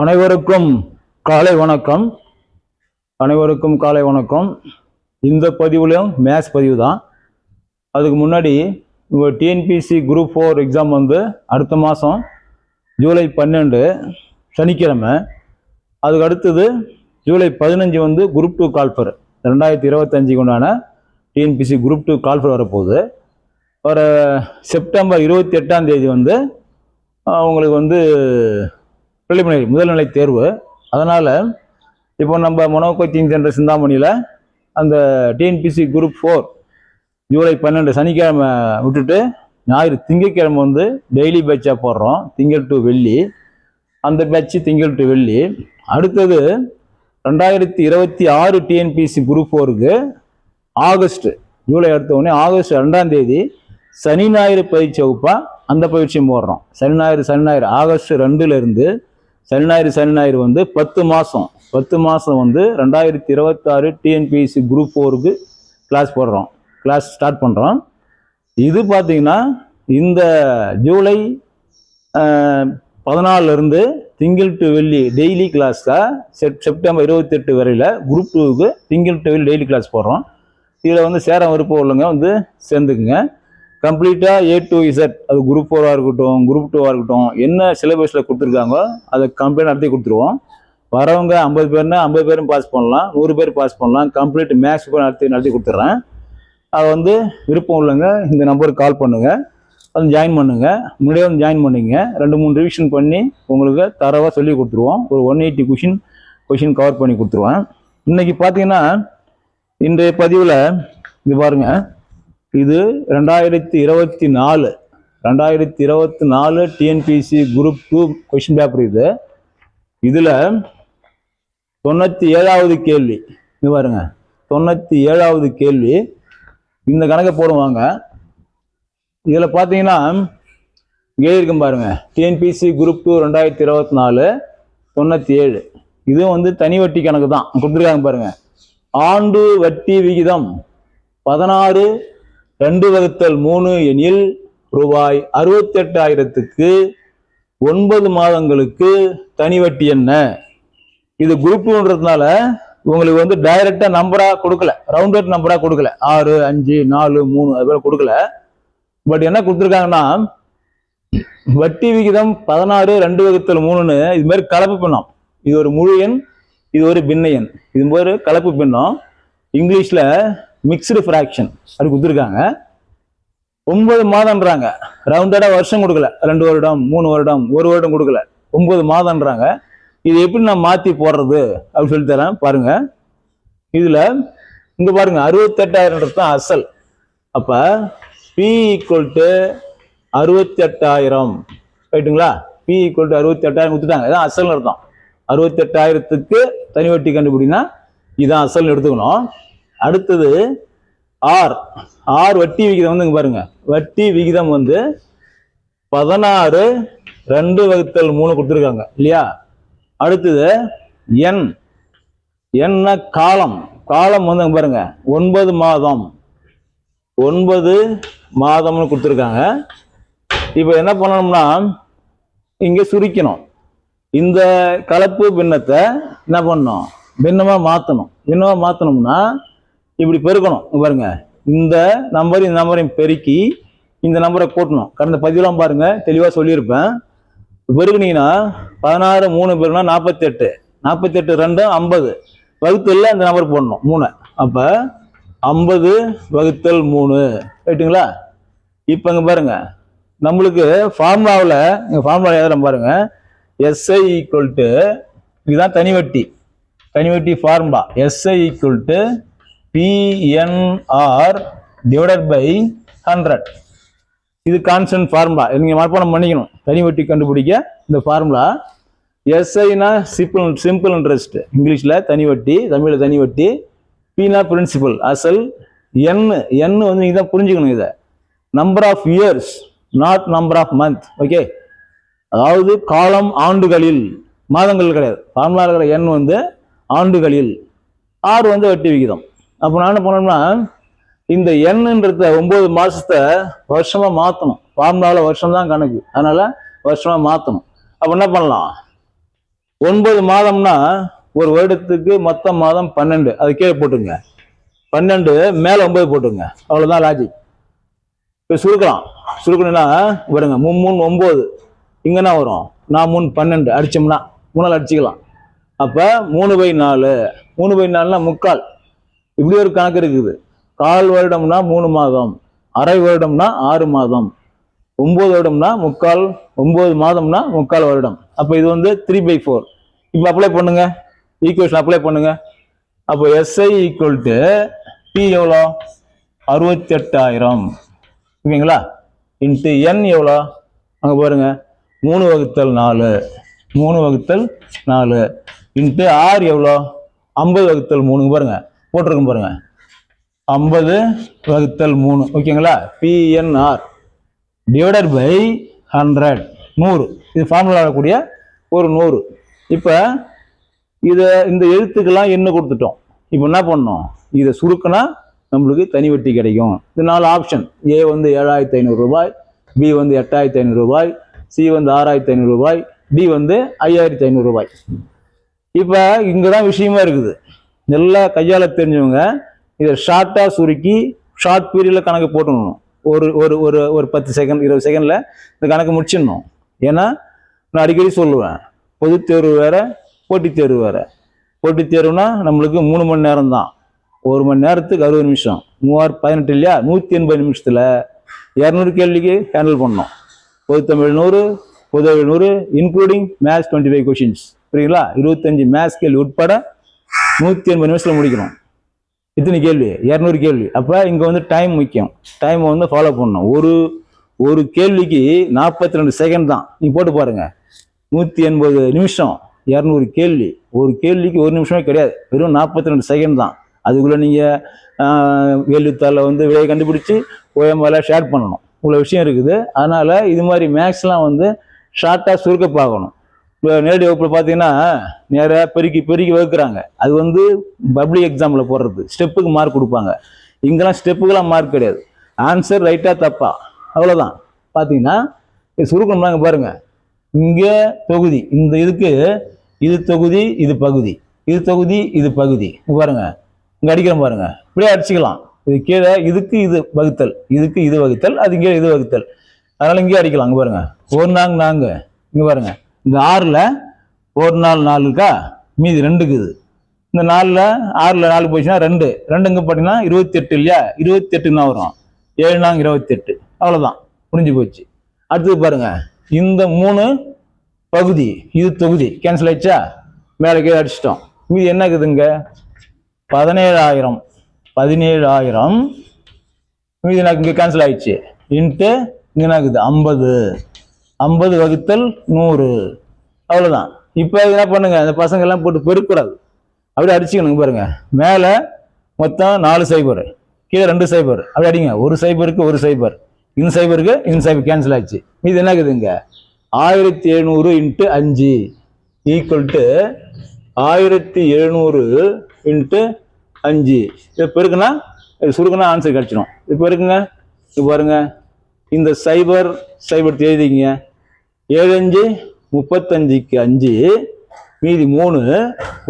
அனைவருக்கும் காலை வணக்கம். இந்த பதிவுலையும் மேத்ஸ் பதிவு தான். அதுக்கு முன்னாடி உங்கள் டிஎன்பிஎஸ்சி குரூப் 4 எக்ஸாம் வந்து அடுத்த மாதம் ஜூலை 12 சனிக்கிழமை. அதுக்கு அடுத்தது ஜூலை 15 வந்து குரூப் 2 கால்ஃபர் 2025 உண்டான டிஎன்பிஎஸ்சி குரூப் 2 கால்ஃபர் வரப்போகுது. வர செப்டம்பர் 28 வந்து உங்களுக்கு வந்து பிரிலிமினரி முதல்நிலை தேர்வு. அதனால் இப்போ நம்ம மனோ கோச்சிங் சென்டர் சிந்தாமணியில் அந்த டிஎன்பிஎஸ்சி குரூப் 4 ஜூலை 12 சனிக்கிழமை விட்டுட்டு ஞாயிறு திங்கட்கிழமை வந்து டெய்லி பேட்சாக போடுறோம். திங்கள் டு வெள்ளி அந்த பேட்சு திங்கள் டு வெள்ளி. அடுத்தது 2026 டிஎன்பிஎஸ்சி குரூப் 4க்கு ஆகஸ்ட் ஜூலை அடுத்த உடனே ஆகஸ்ட் 2 சனி ஞாயிறு பயிற்சி வகுப்பாக அந்த பயிற்சியும் போடுறோம். சனி ஞாயிறு ஆகஸ்ட் 2 சனி ஞாயிறு வந்து 10 மாதம் வந்து 2026 டிஎன்பிஎஸ்சி குரூப் 4க்கு கிளாஸ் ஸ்டார்ட் பண்ணுறோம். இது பார்த்தீங்கன்னா இந்த ஜூலை 14 திங்கள் டு வெள்ளி டெய்லி கிளாஸாக செப்டம்பர் 28 வரையில் குரூப் 2க்கு திங்கள் டு வெள்ளி டெய்லி கிளாஸ் போடுறோம். இதில் வந்து சேர விருப்பம் உள்ளவங்க வந்து சேர்ந்துக்குங்க. கம்ப்ளீட்டாக A to Z, அது குரூப் 4 இருக்கட்டும் குரூப் 2 இருக்கட்டும், என்ன சிலபஸில் கொடுத்துருக்காங்களோ அதை கம்ப்ளீட் நடத்தி கொடுத்துருவோம். வரவங்க 50 பேர்னா 50 பேரும் பாஸ் பண்ணலாம், 100 பேர் பாஸ் பண்ணலாம். கம்ப்ளீட் மேக்ஸ் நடத்தி கொடுத்துட்றேன். அதை வந்து விருப்பம் உள்ளவங்க இந்த நம்பருக்கு கால் பண்ணுங்கள், வந்து ஜாயின் பண்ணுங்கள். முன்னாடியே வந்து ஜாயின் பண்ணிங்க. 2-3 ரிவிஷன் பண்ணி உங்களுக்கு தரவாக சொல்லி கொடுத்துருவோம். ஒரு 180 கொஷின் கவர் பண்ணி கொடுத்துருவேன். இன்றைக்கி பார்த்தீங்கன்னா இன்றைய பதிவில் இது பாருங்கள், இது 2024 டிஎன்பிஎஸ்சி குரூப் 2 கொஷின் பேப்பர். இதில் 97வது கேள்வி. இது பாருங்க, 97வது கேள்வி. இந்த கணக்கை போடுவாங்க. இதில் பார்த்தீங்கன்னா இங்கே இருக்கும் பாருங்க, டிஎன்பிஎஸ்சி குரூப் 2 2024 97. இதுவும் வந்து தனி வட்டி கணக்கு தான் கொடுத்துருக்காங்க பாருங்க. ஆண்டு வட்டி விகிதம் 16(2)3 எனில் ரூபாய் 68,000க்கு 9 மாதங்களுக்கு தனி வட்டி என்ன? இது குரூப் 2ன்றதுனால உங்களுக்கு வந்து டைரக்டா நம்பரா கொடுக்கல, ரவுண்டட் நம்பரா கொடுக்கல. 6, 5, 4, 3 அது போல கொடுக்கல. பட் என்ன கொடுத்துருக்காங்கன்னா, வட்டி விகிதம் 16(2)3 இது மாதிரி கலப்பு பின்னம். இது ஒரு முழு எண், இது ஒரு பின்ன எண், இது ஒரு கலப்பு பின்னம். இங்கிலீஷ்ல மிக்ஸ்டு ஃப்ராக்ஷன் அப்படி கொடுத்துருக்காங்க. 9 மாதம்ன்றாங்க. ரவுண்டடா வருஷம் கொடுக்கல, 2 வருடம் 3 வருடம் 1 வருடம் கொடுக்கல, 9 மாதம்ன்றாங்க. இது எப்படி நான் மாத்தி போடுறது அப்படின்னு சொல்லி தரேன் பாருங்க. இதுல இங்க பாருங்க, 68,000 தான் அசல். அப்ப P = 68,000 ரைட்டுங்களா? P = 68,000 கொடுத்துட்டாங்க. இதான் அசல் அர்த்தம். 68,000க்கு தனி வட்டி கண்டுபிடினா இதான் அசல் எடுத்துக்கணும். அடுத்தது ஆர் வட்டி விகிதம் வந்து இங்க பாருங்க, வட்டி விகிதம் வந்து 16(2)3 கொடுத்துருக்காங்க இல்லையா? அடுத்தது என் காலம் வந்து இங்க பாருங்க 9 மாதம்னு கொடுத்துருக்காங்க. இப்போ என்ன பண்ணணும்னா இங்க சுருக்கணும். இந்த கலப்பு பின்னத்தை என்ன பண்ணணும், பின்னமா மாத்தணும்னா இப்படி பெருக்கணும். பாருங்க, இந்த நம்பரையும் பெருக்கி இந்த நம்பரை கூட்டணும். கடந்த பதிவெல்லாம் பாருங்க, தெளிவா சொல்லியிருப்பேன். பெருக்குனீங்கன்னா 16 3 பேருனா 48, 48 2 50 வகுத்தல்ல இந்த நம்பர் போடணும் 3. அப்ப 50/3 ரைட்டுங்களா? இப்ப இங்க பாருங்க, நம்மளுக்கு ஃபார்முலாவில் எழுதுறோம் பாருங்க. SI = இதுதான் தனி வட்டி ஃபார்முலா. SI = PNR / 100. இது கான்ஸ்டன்ட் ஃபார்முலா. நீங்க மனப்பாடம் பண்ணிக்கணும். தனி வட்டி கண்டுபிடிக்க இந்த ஃபார்முலா. SIனா சிம்பிள் இன்ட்ரெஸ்ட், இங்கிலீஷ்ல தனி வட்டி, தமிழ்ல தனி வட்டி. Pனா பிரின்சிபல் அசல். N வந்து நீங்க தான் புரிஞ்சுக்கணும். இதை number of years, not number of month. Okay, அதாவது காலம் ஆண்டுகளில், மாதங்கள் கிடையாது. ஃபார்முலா இருக்கிற N வந்து ஆண்டுகளில், R வந்து வட்டி விகிதம். அப்போ நான் என்ன பண்ணணும்னா, இந்த எண்ணுன்றத 9 மாசத்தை வருஷமா மாற்றணும். ஃபார்முலாவில் வருஷம் தான் கணக்கு, அதனால வருஷமா மாற்றணும். அப்போ என்ன பண்ணலாம், 9 மாதம்னா ஒரு வருடத்துக்கு மொத்த மாதம் 12, அது கீழே போட்டுங்க. 12 மேல 9 போட்டுங்க, அவ்வளவுதான் லாஜிக். இப்போ சுருக்கணும்னா வருங்க 3 9, இங்கன்னா வரும் 4 3 12 அடிச்சோம்னா 3 அடிச்சுக்கலாம். அப்ப 3/4, 3/4னா முக்கால். இப்படி ஒரு கணக்கு இருக்குது. கால் வருடம்னா 3 மாதம், அரை வருடம்னா 6 மாதம், 9 வருடம்னா முக்கால், 9 மாதம்னா முக்கால் வருடம். அப்ப இது வந்து 3/4. இப்ப அப்ளை பண்ணுங்க, ஈக்குவேஷன் அப்ளை பண்ணுங்க. அப்போ SI ஈக்குவல் டு P எவ்வளோ? 68,000 ஓகேங்களா? இன்ட்டு N எவ்வளோ? அங்க பாருங்க 3/4, 3/4 இன்ட்டு R எவ்வளோ? 50/3 பாருங்க, போட்டிருக்கும் பாருங்க, 50/3 ஓகேங்களா? PNR divided by 100, 100. இது ஃபார்முலா கூடிய ஒரு 100. இப்ப இந்த எழுத்துக்கெல்லாம் என்ன கொடுத்துட்டோம். இப்ப என்ன பண்ணோம், இதை சுருக்கினா நம்மளுக்கு தனி வட்டி கிடைக்கும். இது 4 ஆப்ஷன். A வந்து 7,500 ரூபாய், B வந்து 8,500 ரூபாய், C வந்து 6,500 ரூபாய், D வந்து 5,500 ரூபாய். இப்ப இங்கதான் விஷயமா இருக்குது. நல்லா கையால தெரிஞ்சவங்க இதை ஷார்ட்டா சுருக்கி ஷார்ட் பீரியட்ல கணக்கு போட்டுடணும். ஒரு ஒரு ஒரு ஒரு 10 செகண்ட் 20 செகண்ட்ல இந்த கணக்கு முடிச்சிடணும். ஏன்னா நான் அடிக்கடி சொல்லுவேன், பொதுத் தேர்வு வேற, போட்டித் தேர்வு வேற. போட்டித் தேர்வுனா நம்மளுக்கு 3 மணி நேரம் தான். 1 மணி நேரத்துக்கு 60 நிமிஷம், 3 18 இல்லையா, 180 நிமிஷத்துல 200 கேள்விக்கு ஹேண்டில் பண்ணணும். பொது தமிழ் 100, பொது அறிவு 100, இன்க்ளூடிங் மேத்ஸ் 25 கொஸ்டின்ஸ். புரியுங்களா? 25 மேத்ஸ் கேள்வி உட்பட 180 நிமிஷத்துல முடிக்கணும். இத்தனை கேள்வி, 200 கேள்வி. அப்ப இங்க வந்து டைம் முக்கியம். டைம் வந்து ஃபாலோ பண்ணணும். ஒரு கேள்விக்கு 42 செகண்ட் தான். நீங்க போட்டு பாருங்க, 180 நிமிஷம், 200 கேள்வி. ஒரு கேள்விக்கு 1 நிமிஷமே கிடையாது, வெறும் 42 செகண்ட் தான். அதுக்குள்ள நீங்க கேள்வித்தாள வந்து விடையை கண்டுபிடிச்சு OMR ஷேர் பண்ணணும். இவ்வளவு விஷயம் இருக்குது. அதனால இது மாதிரி மேக்ஸ்லாம் வந்து ஷார்ட்டா சுருக்க பார்க்கணும். இப்போ நேரடி வகுப்புல பார்த்தீங்கன்னா நேராக பெருக்கி வகுக்கிறாங்க. அது வந்து பப்ளிக் எக்ஸாம்ல போடுறது, ஸ்டெப்புக்கு மார்க் கொடுப்பாங்க. இங்கெல்லாம் ஸ்டெப்புக்கெல்லாம் மார்க் கிடையாது, ஆன்சர் ரைட்டா தப்பா அவ்வளோதான். பார்த்தீங்கன்னா சுருக்கணும்னாங்க பாருங்க, இங்கே தொகுதி, இந்த இதுக்கு இது தொகுதி, இது பகுதி, இது தொகுதி, இது பகுதி. பாருங்க இங்கே அடிக்கிறோம் பாருங்க, இப்படியே அடிச்சுக்கலாம். இது கீழே இதுக்கு இது வகுத்தல், இதுக்கு இது வகுத்தல், அது இங்கே இது வகுத்தல். அதனால இங்கே அடிக்கலாம். இங்கே பாருங்க 1 4 இங்கே பாருங்க, இந்த 6ல் 1 4 4 இருக்கா, மீதி 2 இருக்குது. இந்த 4ல் 6ல் 4 போச்சுன்னா 2 இங்கே பார்த்தீங்கன்னா 28 இல்லையா, 28ன்னா வரும் 7 4 28. அவ்வளோதான், முடிஞ்சு போச்சு. அடுத்தது பாருங்க, இந்த 3 பகுதி, இது தொகுதி கேன்சல் ஆயிடுச்சா, மேலே கீழே அடிச்சிட்டோம். மீதி என்ன இருக்குதுங்க, 17,000. 17,000 மீதி எனக்கு இங்கே கேன்சல் ஆயிடுச்சு. இன்ட்டு இங்கே என்ன இருக்குது 50, 50 வகுத்தல் 100. அவ்வளோதான். இப்போ என்ன பண்ணுங்க, அந்த பசங்க எல்லாம் போட்டு பெருக்கூடாது, அப்படியே அடிச்சுக்கணுங்க. பாருங்க மேலே மொத்தம் 4 0, கீழே 2 0, அப்படி அடிங்க. ஒரு 0க்கு ஒரு 0, இந்த 0க்கு இந்த 0 கேன்சல் ஆயிடுச்சு. இது என்ன இருக்குதுங்க, 1700 இன்ட்டு 5 ஈக்குவல் டு 1700 இன்ட்டு 5. இதை பெருக்குனா சுருக்குனா ஆன்சர் கிடைச்சிடும். இப்போ இருக்குங்க, இப்போ பாருங்க, இந்த 0 0 எழுதிங்க. 7 5 35க்கு 5, மீதி 3,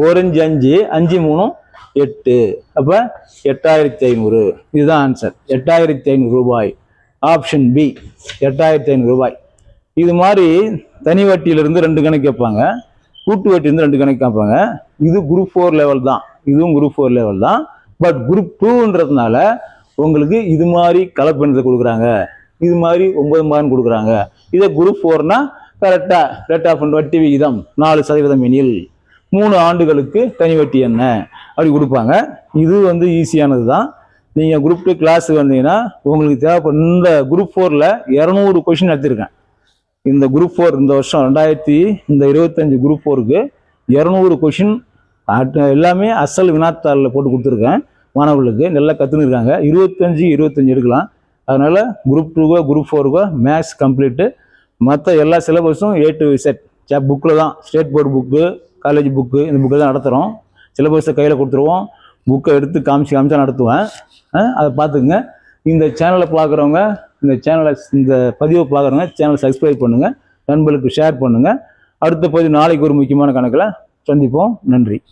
1 5 5, 5 3 8. அப்ப 8,500. இதுதான் ஆன்சர், 8,500 ரூபாய். ஆப்ஷன் பி 8,500 ரூபாய். இது மாதிரி தனி வட்டியிலிருந்து 2 கணக்கு கேட்பாங்க, கூட்டு வட்டியிலிருந்து 2 கணக்கு கேட்பாங்க. இது குரூப் 4 லெவல் தான், இதுவும் குரூப் 4 லெவல் தான். பட் குரூப் 2ன்றதுனால உங்களுக்கு இது மாதிரி கலப்பெண்ணத்தை கொடுக்குறாங்க, இது மாதிரி 9 மார்க் கொடுக்குறாங்க. இதை குரூப் 4னா கரெக்டா ரேட் ஆஃப் வட்டி விகிதம் 4% எனில் 3 ஆண்டுகளுக்கு தனி வட்டி என்ன அப்படி கொடுப்பாங்க. இது வந்து ஈஸியானது தான். நீங்க குரூப் 2 கிளாஸுக்கு வந்தீங்கன்னா உங்களுக்கு தேவைப்படும். இந்த குரூப் 4ல 200 கொஸ்டின் எடுத்திருக்கேன். இந்த குரூப் 4 இந்த வருஷம் 2025 குரூப் 4க்கு 200 கொஸ்டின் எல்லாமே அசல் வினாத்தாளில் போட்டு கொடுத்துருக்கேன். மாணவர்களுக்கு நல்லா கற்றுன்னு 25 எடுக்கலாம். அதனால குரூப் 2கோ குரூப் 4கோ மேத்ஸ் கம்ப்ளீட்டு. மற்ற எல்லா சிலபஸும் A to Z புக்கில் தான், state board book, college book, இந்த புக்கு தான் நடத்துகிறோம். சிலபஸை கையில் கொடுத்துருவோம், புக்கை எடுத்து காமிச்சா நடத்துவேன். அதை பார்த்துக்குங்க. இந்த சேனலை பார்க்குறவங்க, இந்த பதிவை பார்க்குறவங்க சேனலை சப்ஸ்கிரைப் பண்ணுங்கள், நண்பர்களுக்கு ஷேர் பண்ணுங்கள். அடுத்த பகுதி நாளைக்கு ஒரு முக்கியமான கணக்கில் சந்திப்போம். நன்றி.